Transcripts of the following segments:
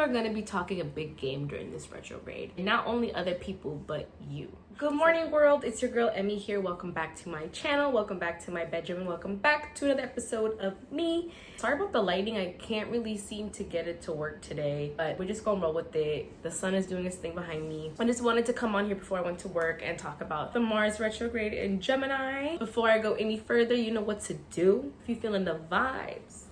are going to be talking a big game during this retrograde. And not only other people, but you. Good morning, world. It's your girl, Emmy here. Welcome back to my channel. Welcome back to my bedroom. And welcome back to another episode of me. Sorry about the lighting. I can't really seem to get it to work today, but we're just going to roll with it. The sun is doing its thing behind me. I just wanted to come on here before I went to work and talk about the Mars retrograde in Gemini. Before I go any further, you know what to do. If you're feeling the vibes,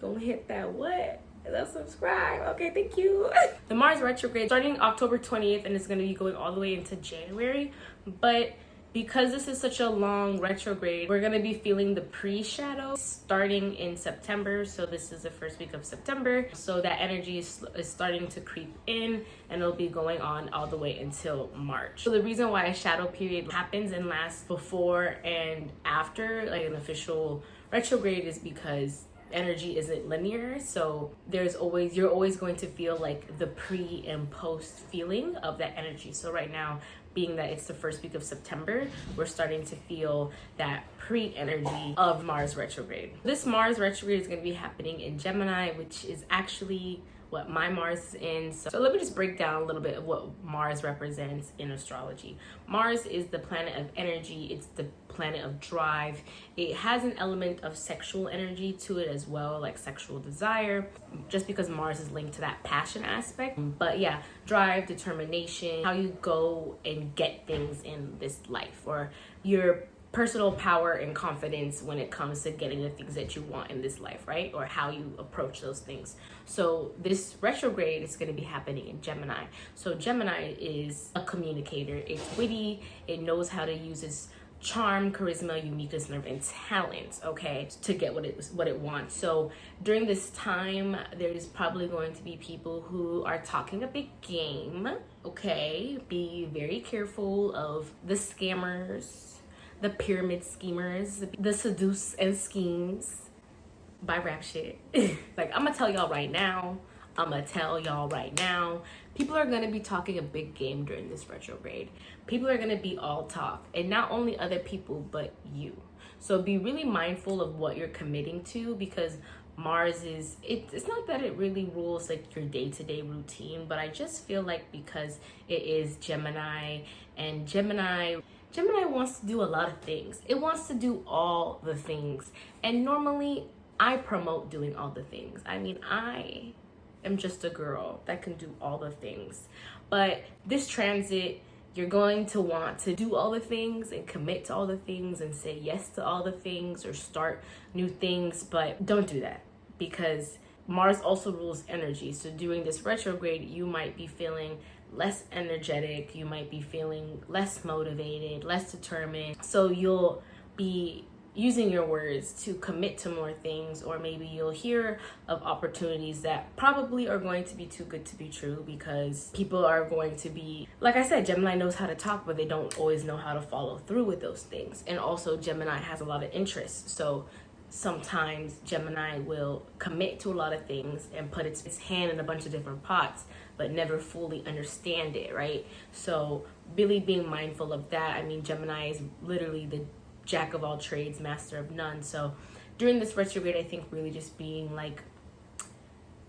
go hit that what? Let's subscribe. Okay, thank you. The Mars retrograde starting October 20th and it's going to be going all the way into January. But because this is such a long retrograde, we're going to be feeling the pre-shadow starting in September. So this is the first week of September. So that energy is starting to creep in and it'll be going on all the way until March. So the reason why a shadow period happens and lasts before and after like an official retrograde is because energy isn't linear, so you're always going to feel like the pre and post feeling of that energy. So right now, being that it's the first week of September, we're starting to feel that pre-energy of Mars retrograde. This Mars retrograde is going to be happening in Gemini, which is actually what my Mars is in. So let me just break down a little bit of what Mars represents in astrology. Mars is the planet of energy. It's the planet of drive. It has an element of sexual energy to it as well, like sexual desire, just because Mars is linked to that passion aspect. But yeah, drive, determination, how you go and get things in this life, or your personal power and confidence when it comes to getting the things that you want in this life, right? Or how you approach those things. So this retrograde is going to be happening in Gemini. So Gemini is a communicator. It's witty. It knows how to use its charm, charisma, uniqueness, and talent, okay, to get what it wants. So during this time, there's probably going to be people who are talking a big game, okay? Be very careful of the scammers, the pyramid schemers, the seduce and schemes by rap shit. Like, I'm gonna tell y'all right now, people are gonna be talking a big game during this retrograde. People are gonna be all talk, and not only other people, but you. So be really mindful of what you're committing to, because Mars is, it's not that it really rules like your day-to-day routine, but I just feel like because it is Gemini, and Gemini wants to do a lot of things. It wants to do all the things. And normally I promote doing all the things. I mean, I am just a girl that can do all the things. But this transit, you're going to want to do all the things and commit to all the things and say yes to all the things or start new things. But don't do that, because Mars also rules energy. So during this retrograde, you might be feeling less energetic, you might be feeling less motivated, less determined. So you'll be using your words to commit to more things, or maybe you'll hear of opportunities that probably are going to be too good to be true, because people are going to be, like I said, Gemini knows how to talk, but they don't always know how to follow through with those things. And also Gemini has a lot of interests. So sometimes Gemini will commit to a lot of things and put its hand in a bunch of different pots, but never fully understand it, right? So really being mindful of that. I mean, Gemini is literally the jack of all trades, master of none. So during this retrograde, I think really just being like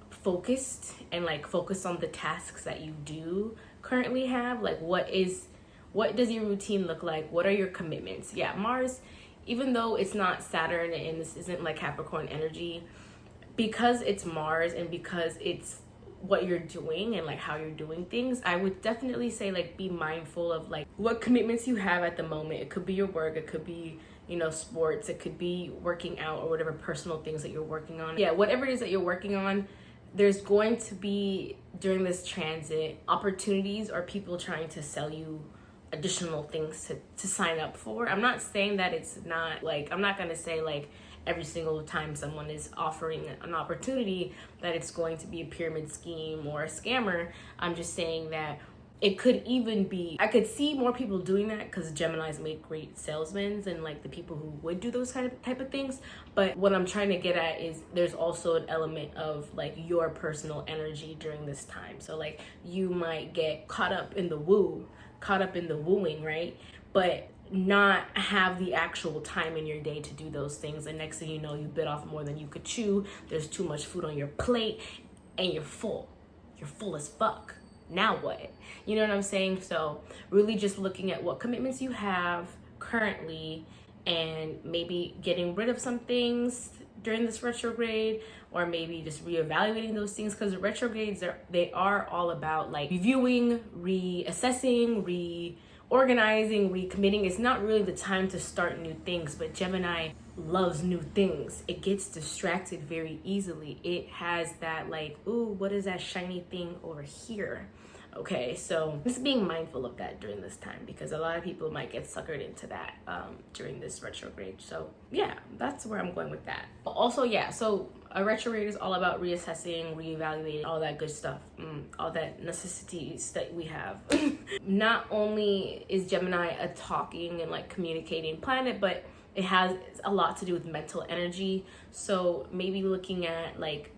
focused and like focus on the tasks that you do currently have. Like what does your routine look like? What are your commitments? Yeah, Mars, even though it's not Saturn and this isn't like Capricorn energy, because it's Mars and because it's what you're doing and like how you're doing things, I would definitely say like be mindful of like what commitments you have at the moment. It could be your work, it could be, you know, sports, it could be working out or whatever personal things that you're working on. Yeah, whatever it is that you're working on, there's going to be during this transit opportunities or people trying to sell you additional things to sign up for. I'm not saying that it's not like, I'm not going to say like every single time someone is offering an opportunity that it's going to be a pyramid scheme or a scammer. I'm just saying that it could even be, I could see more people doing that because Geminis make great salesmen and like the people who would do those type of things. But what I'm trying to get at is there's also an element of like your personal energy during this time. So like you might get caught up in the wooing, right? But not have the actual time in your day to do those things, and next thing you know, you bit off more than you could chew. There's too much food on your plate. and you're full as fuck. Now what? You know what I'm saying? So really just looking at what commitments you have currently and maybe getting rid of some things during this retrograde, or maybe just reevaluating those things, because the retrogrades they are all about like reviewing, reassessing, reorganizing, recommitting. It's not really the time to start new things, but Gemini loves new things. It gets distracted very easily. It has that like, ooh, what is that shiny thing over here? Okay, so just being mindful of that during this time, because a lot of people might get suckered into that during this retrograde. So yeah, that's where I'm going with that. Also, yeah, so a retrograde is all about reassessing, reevaluating, all that good stuff, all that necessities that we have. Not only is Gemini a talking and like communicating planet, but it has a lot to do with mental energy. So maybe looking at like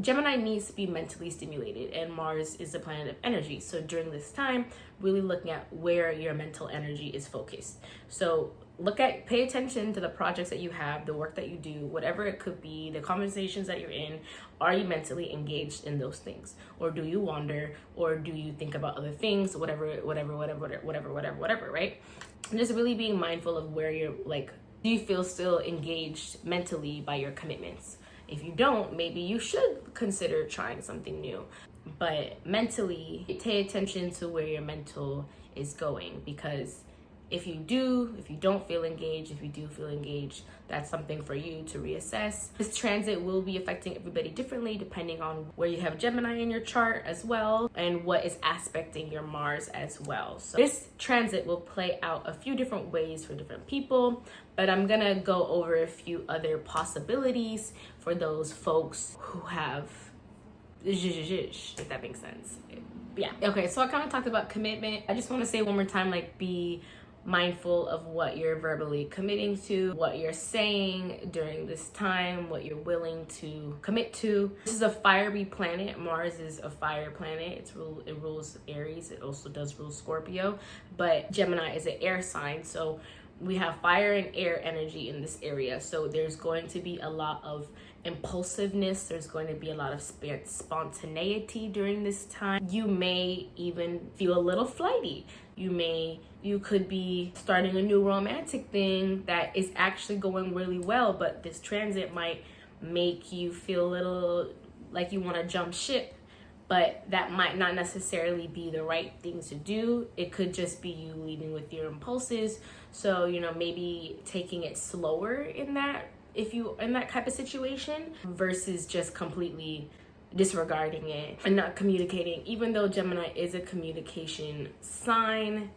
Gemini needs to be mentally stimulated, and Mars is the planet of energy. So during this time, really looking at where your mental energy is focused. So pay attention to the projects that you have, the work that you do, whatever it could be, the conversations that you're in. Are you mentally engaged in those things? Or do you wander? Or do you think about other things? Whatever, right? And just really being mindful of where you're like, do you feel still engaged mentally by your commitments? If you don't, maybe you should consider trying something new. But mentally, pay attention to where your mental is going, because if you don't feel engaged, if you do feel engaged, that's something for you to reassess. This transit will be affecting everybody differently depending on where you have Gemini in your chart as well, and what is aspecting your Mars as well. So this transit will play out a few different ways for different people, but I'm gonna go over a few other possibilities for those folks who have, if that makes sense. Yeah. Okay, so I kind of talked about commitment. I just want to say one more time, like, be mindful of what you're verbally committing to, what you're saying during this time, what you're willing to commit to. This is a fiery planet. Mars is a fire planet. It rules Aries. It also does rule Scorpio, but Gemini is an air sign. So we have fire and air energy in this area. So there's going to be a lot of impulsiveness. There's going to be a lot of spontaneity during this time. You may even feel a little flighty. You could be starting a new romantic thing that is actually going really well, but this transit might make you feel a little like you want to jump ship, but that might not necessarily be the right thing to do. It could just be you leading with your impulses. So, maybe taking it slower in that type of situation, versus just completely disregarding it and not communicating. Even though Gemini is a communication sign,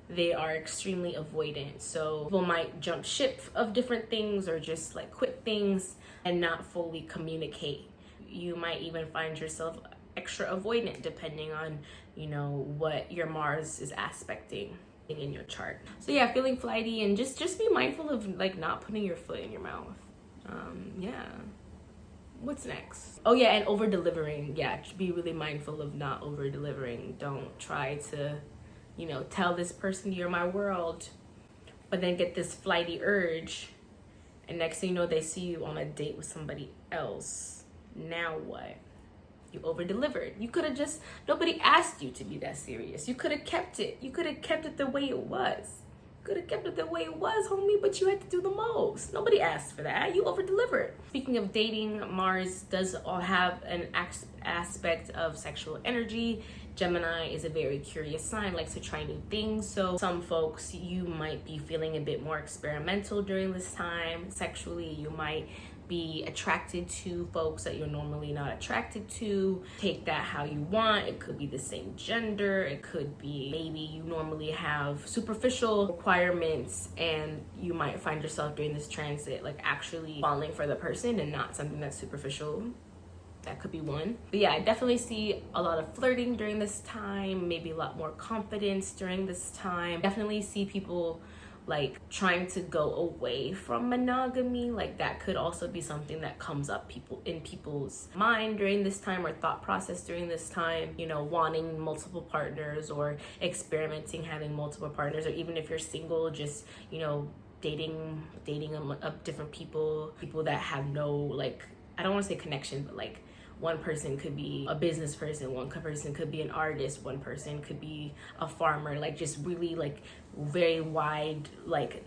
they are extremely avoidant. So people might jump ship of different things, or just like quit things and not fully communicate. You might even find yourself extra avoidant depending on, what your Mars is aspecting in your chart. So yeah, feeling flighty, and just be mindful of like not putting your foot in your mouth. Yeah. What's next? Oh yeah, and over delivering. Yeah, be really mindful of not over delivering. Don't try to, tell this person you're my world, but then get this flighty urge, and next thing you know, they see you on a date with somebody else. Now what? You over delivered. You could have nobody asked you to be that serious. You could have kept it. You could have kept it the way it was. Could have kept it the way it was, homie, but you had to do the most. Nobody asked for that. You over-delivered. Speaking of dating, Mars does all have an aspect of sexual energy. Gemini is a very curious sign, likes to try new things. So some folks, you might be feeling a bit more experimental during this time. Sexually, you might be attracted to folks that you're normally not attracted to. Take that how you want. It could be the same gender. It could be maybe you normally have superficial requirements, and you might find yourself during this transit like actually falling for the person and not something that's superficial. That could be one. But yeah, I definitely see a lot of flirting during this time, maybe a lot more confidence during this time. Definitely see people like trying to go away from monogamy. Like that could also be something that comes up in people's mind during this time, or thought process during this time, wanting multiple partners, or experimenting having multiple partners, or even if you're single, just dating different people that have no, like, I don't want to say connection, but like one person could be a business person, one person could be an artist, one person could be a farmer, like just really like very wide, like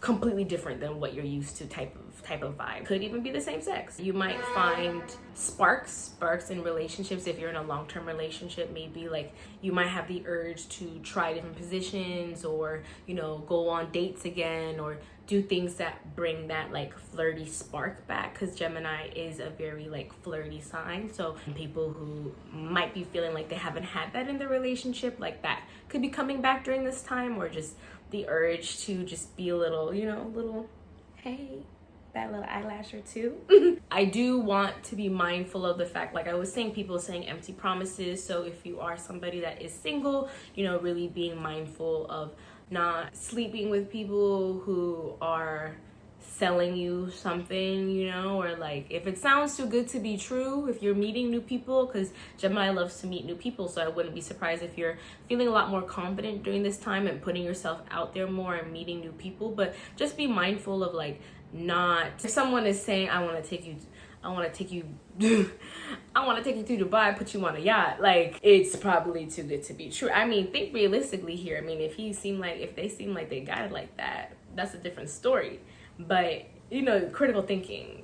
completely different than what you're used to type of vibe. Could even be the same sex. You might find sparks in relationships. If you're in a long-term relationship, maybe like you might have the urge to try different positions, or you know, go on dates again, or do things that bring that like flirty spark back, because Gemini is a very like flirty sign. So people who might be feeling like they haven't had that in their relationship, like that could be coming back during this time, or just the urge to just be a little, you know, little, hey, that little eyelash or two. I do want to be mindful of the fact, like I was saying, people saying empty promises. So if you are somebody that is single, you know, really being mindful of not sleeping with people who are selling you something, you know, or like if it sounds too good to be true, if you're meeting new people, because Gemini loves to meet new people, so I wouldn't be surprised if you're feeling a lot more confident during this time and putting yourself out there more and meeting new people. But just be mindful of like, not if someone is saying I want to take you to Dubai, put you on a yacht, like it's probably too good to be true. I mean, think realistically here. I mean, if they seem like they got it like that, that's a different story. But you know, critical thinking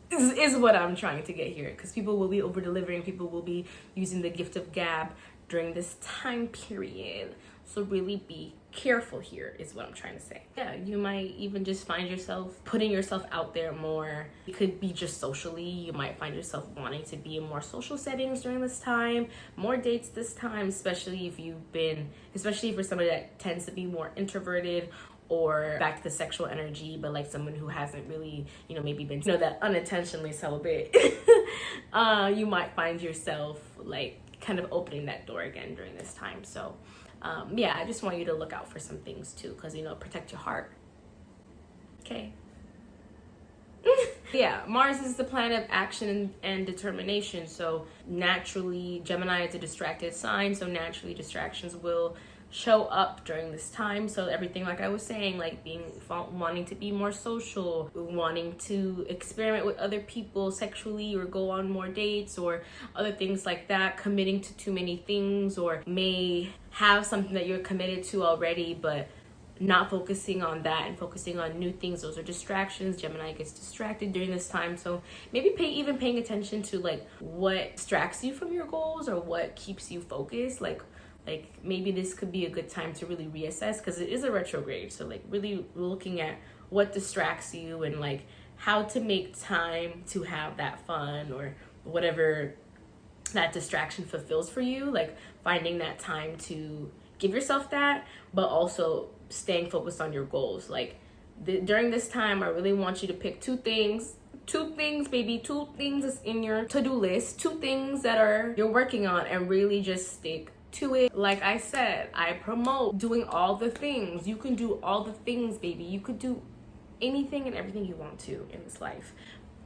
is what I'm trying to get here, because people will be over delivering, people will be using the gift of gab during this time period. So really be careful here is what I'm trying to say. Yeah, you might even just find yourself putting yourself out there more. It could be just socially. You might find yourself wanting to be in more social settings during this time, more dates this time, especially for somebody that tends to be more introverted, or back to the sexual energy, but like someone who hasn't really, you know, maybe been, you know, that unintentionally celibate. You might find yourself like kind of opening that door again during this time. So yeah, I just want you to look out for some things too, because, you know, protect your heart. Okay. Yeah, Mars is the planet of action and determination. So naturally, Gemini is a distracted sign. So naturally, distractions will show up during this time. So everything, like I was saying, like wanting to be more social, wanting to experiment with other people sexually, or go on more dates, or other things like that, committing to too many things, or may have something that you're committed to already, but not focusing on that and focusing on new things. Those are distractions. Gemini gets distracted during this time. So maybe paying attention to like what distracts you from your goals, or what keeps you focused. Like maybe this could be a good time to really reassess, because it is a retrograde. So like really looking at what distracts you, and like how to make time to have that fun, or whatever that distraction fulfills for you. Like finding that time to give yourself that, but also staying focused on your goals. Like during this time, I really want you to pick two things in your to-do list, two things that you're working on, and really just stick to it. Like I said, I promote doing all the things. You can do all the things, baby. You could do anything and everything you want to in this life.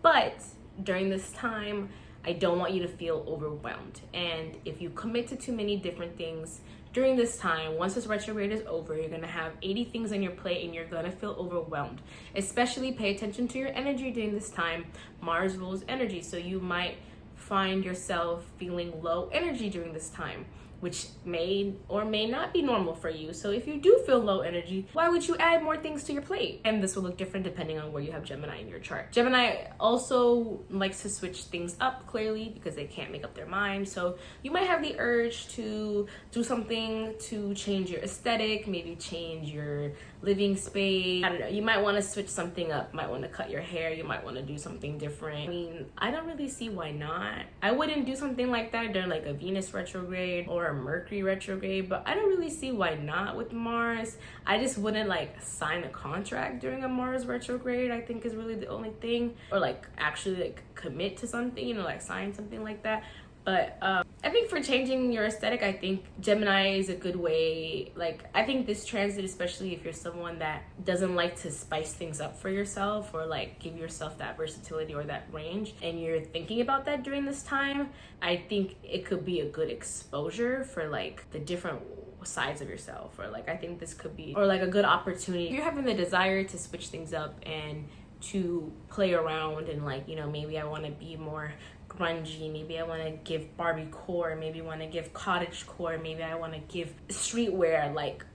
But during this time, I don't want you to feel overwhelmed. And if you commit to too many different things during this time, once this retrograde is over, you're gonna have 80 things on your plate and you're gonna feel overwhelmed. Especially pay attention to your energy during this time. Mars rules energy, so you might find yourself feeling low energy during this time, which may or may not be normal for you. So if you do feel low energy, why would you add more things to your plate? And this will look different depending on where you have Gemini in your chart. Gemini also likes to switch things up, clearly, because they can't make up their mind. So you might have the urge to do something to change your aesthetic, maybe change your living space. I don't know, you might want to switch something up, might want to cut your hair, you might want to do something different. I mean, I don't really see why not. I wouldn't do something like that during like a Venus retrograde or a Mercury retrograde, but I don't really see why not with Mars. I just wouldn't like sign a contract during a Mars retrograde, I think is really the only thing, or like actually like commit to something, you know, like sign something like that. But I think for changing your aesthetic, I think Gemini is a good way. Like, I think this transit, especially if you're someone that doesn't like to spice things up for yourself, or like give yourself that versatility or that range, and you're thinking about that during this time, I think it could be a good exposure for like the different sides of yourself. Or like, I think this could be, or like a good opportunity. If you're having the desire to switch things up and to play around and like, you know, maybe I want to be more grungy, maybe I want to give Barbie core, maybe I want to give cottage core, maybe I want to give streetwear. Like,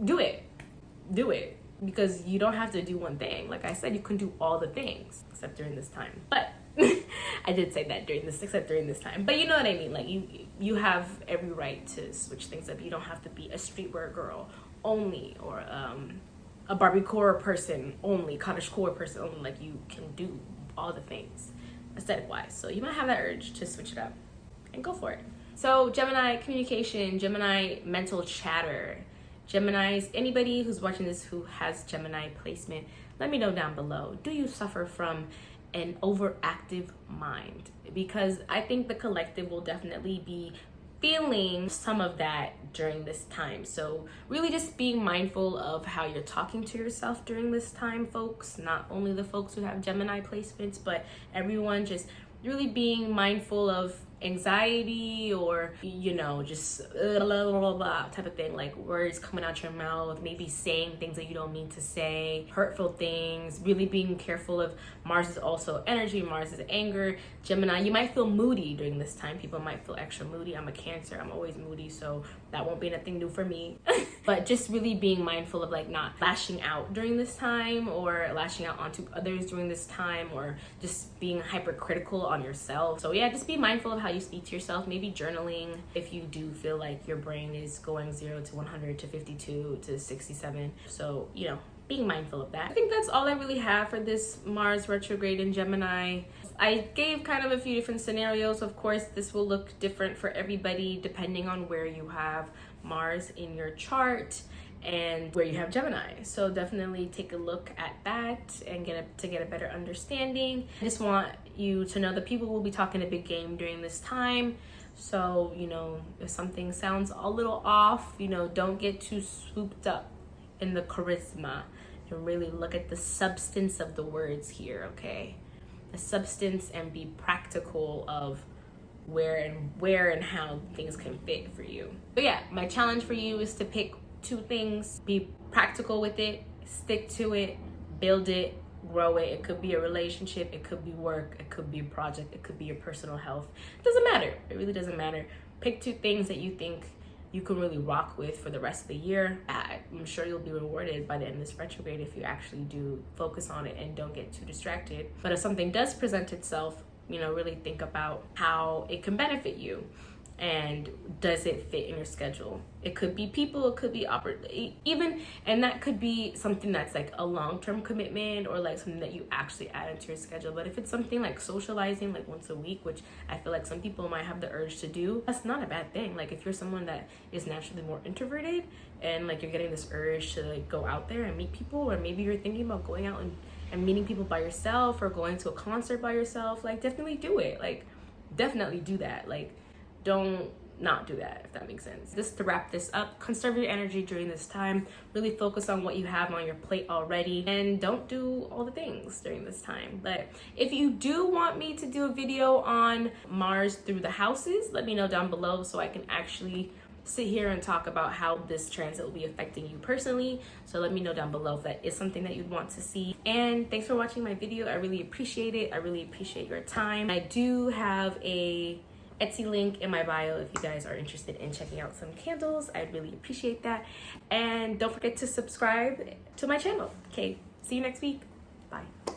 do it, because you don't have to do one thing. Like I said, you can do all the things except during this time. But I did say that except during this time. But you know what I mean, like you have every right to switch things up. You don't have to be a streetwear girl only, or a Barbie core person only, cottage core person only. Like, you can do all the things aesthetic wise. So you might have that urge to switch it up and go for it. So Gemini communication, Gemini mental chatter, Geminis, anybody who's watching this who has Gemini placement, let me know down below. Do you suffer from an overactive mind? Because I think the collective will definitely be feeling some of that during this time. So really just being mindful of how you're talking to yourself during this time, folks. Not only the folks who have Gemini placements, but everyone. Just really being mindful of anxiety, or, you know, just blah, blah, blah, blah type of thing, like words coming out your mouth, maybe saying things that you don't mean to say, hurtful things. Really being careful of Mars is also energy, Mars is anger. Gemini, you might feel moody during this time. People might feel extra moody. I'm a Cancer, I'm always moody, so that won't be nothing new for me. But just really being mindful of like not lashing out during this time, or lashing out onto others during this time, or just being hypercritical on yourself. So yeah, just be mindful of how you speak to yourself. Maybe journaling if you do feel like your brain is going 0 to 100 to 52 to 67. So, you know, being mindful of that. I think that's all I really have for this Mars retrograde in Gemini. I gave kind of a few different scenarios. Of course, this will look different for everybody depending on where you have Mars in your chart and where you have Gemini. So definitely take a look at that and get a better understanding. I just want you to know that people will be talking a big game during this time. So, you know, if something sounds a little off, you know, don't get too swooped up in the charisma, and really look at the substance of the words here, okay? The substance, and be practical of where and how things can fit for you. But yeah, my challenge for you is to pick 2 things, be practical with it, stick to it, build it, grow it. It could be a relationship, it could be work, it could be a project, it could be your personal health. It doesn't matter. It really doesn't matter. Pick 2 things that you think you can really rock with for the rest of the year. I'm sure you'll be rewarded by the end of this retrograde if you actually do focus on it and don't get too distracted. But if something does present itself, you know, really think about how it can benefit you, and does it fit in your schedule. It could be people, it could be even, and that could be something that's like a long-term commitment, or like something that you actually add into your schedule. But if it's something like socializing like once a week, which I feel like some people might have the urge to do, that's not a bad thing. Like if you're someone that is naturally more introverted and like you're getting this urge to like go out there and meet people, or maybe you're thinking about going out and meeting people by yourself, or going to a concert by yourself, like definitely do it. Like definitely do that. Like don't not do that, if that makes sense. Just to wrap this up, conserve your energy during this time. Really focus on what you have on your plate already, and don't do all the things during this time. But if you do want me to do a video on Mars through the houses, let me know down below so I can actually sit here and talk about how this transit will be affecting you personally. So let me know down below if that is something that you'd want to see. And thanks for watching my video. I really appreciate it. I really appreciate your time. I do have a Etsy link in my bio if you guys are interested in checking out some candles. I'd really appreciate that. And don't forget to subscribe to my channel. Okay, see you next week. Bye.